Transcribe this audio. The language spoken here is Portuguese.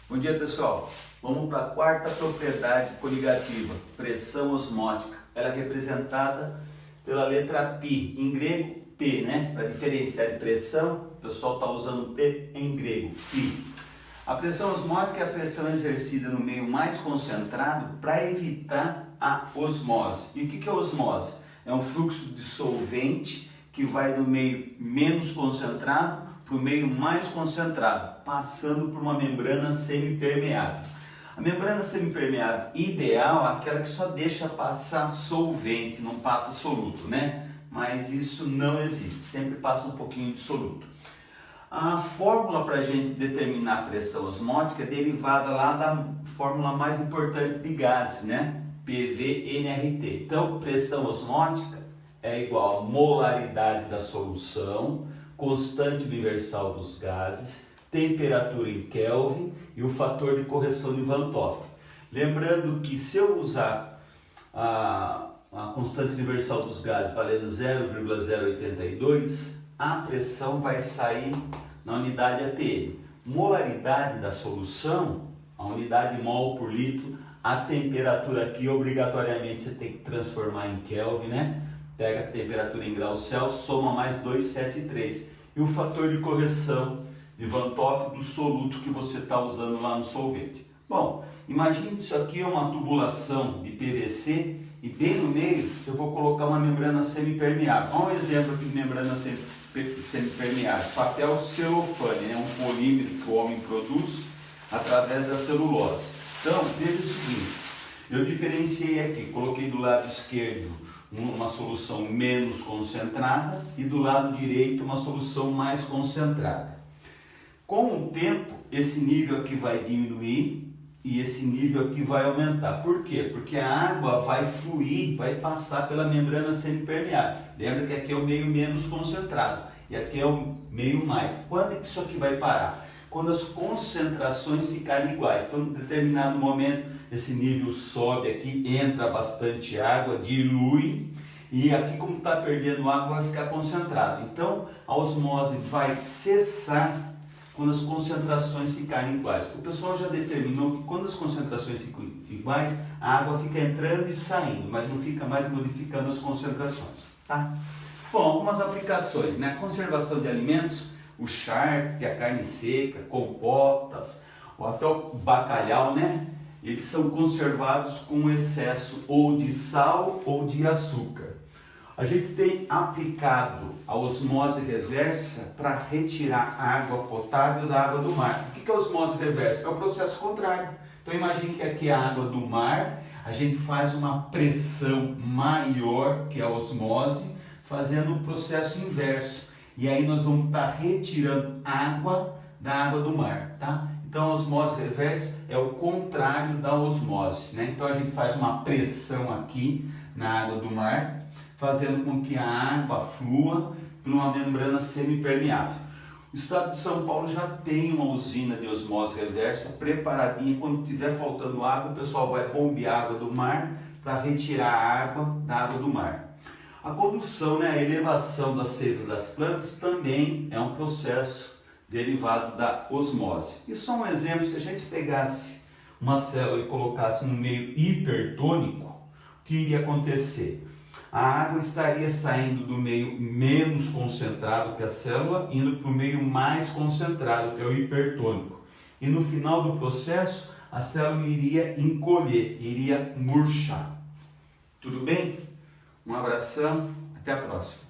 Bom dia, pessoal. Vamos para a quarta propriedade coligativa, pressão osmótica. Ela é representada pela letra π, em grego P, né? Para diferenciar de pressão, o pessoal está usando P em grego, π. A pressão osmótica é a pressão exercida no meio mais concentrado para evitar a osmose. E o que é osmose? É um fluxo de solvente que vai do meio menos concentrado para o meio mais concentrado, passando por uma membrana semipermeável. A membrana semipermeável ideal é aquela que só deixa passar solvente, não passa soluto, né? Mas isso não existe, sempre passa um pouquinho de soluto. A fórmula para a gente determinar a pressão osmótica é derivada lá da fórmula mais importante de gases, né? PV-nRT. Então, pressão osmótica é igual a molaridade da solução, constante universal dos gases, temperatura em Kelvin e o fator de correção de Van 't Hoff. Lembrando que se eu usar a constante universal dos gases valendo 0,082, a pressão vai sair na unidade ATM. Molaridade da solução, a unidade mol por litro, a temperatura aqui obrigatoriamente você tem que transformar em Kelvin, né? Pega a temperatura em graus Celsius, soma mais 273. E o fator de correção de Van 't Hoff do soluto que você está usando lá no solvente. Bom, imagine isso aqui é uma tubulação de PVC e bem no meio eu vou colocar uma membrana semipermeável. Olha um exemplo aqui de membrana semipermeável. Papel celofane, né? Um polímero que o homem produz através da celulose. Então, veja o seguinte, eu diferenciei aqui, coloquei do lado esquerdo uma solução menos concentrada e do lado direito uma solução mais concentrada. Com o tempo, esse nível aqui vai diminuir e esse nível aqui vai aumentar. Por quê? Porque a água vai fluir, vai passar pela membrana semipermeável. Lembra que aqui é o meio menos concentrado e aqui é o meio mais. Quando é que isso aqui vai parar? Quando as concentrações ficarem iguais. Então, em determinado momento, esse nível sobe aqui, entra bastante água, dilui, e aqui, como está perdendo água, vai ficar concentrado. Então, a osmose vai cessar quando as concentrações ficarem iguais. O pessoal já determinou que quando as concentrações ficam iguais, a água fica entrando e saindo, mas não fica mais modificando as concentrações. Tá? Bom, algumas aplicações, né? Conservação de alimentos, o charque, a carne seca, compotas, ou até o bacalhau, né? Eles são conservados com excesso ou de sal ou de açúcar. A gente tem aplicado a osmose reversa para retirar a água potável da água do mar. O que é a osmose reversa? É o processo contrário. Então imagine que aqui a água do mar, a gente faz uma pressão maior que a osmose, fazendo o processo inverso. E aí nós vamos estar retirando água da água do mar, tá? Então a osmose reversa é o contrário da osmose, né? Então a gente faz uma pressão aqui na água do mar, fazendo com que a água flua por uma membrana semipermeável. O estado de São Paulo já tem uma usina de osmose reversa preparadinha. Quando estiver faltando água, o pessoal vai bombear a água do mar para retirar a água da água do mar. A condução, né, a elevação das seiva das plantas também é um processo derivado da osmose. E só um exemplo, se a gente pegasse uma célula e colocasse no meio hipertônico, o que iria acontecer? A água estaria saindo do meio menos concentrado que a célula, indo para o meio mais concentrado, que é o hipertônico. E no final do processo, a célula iria encolher, iria murchar. Tudo bem? Um abração, até a próxima.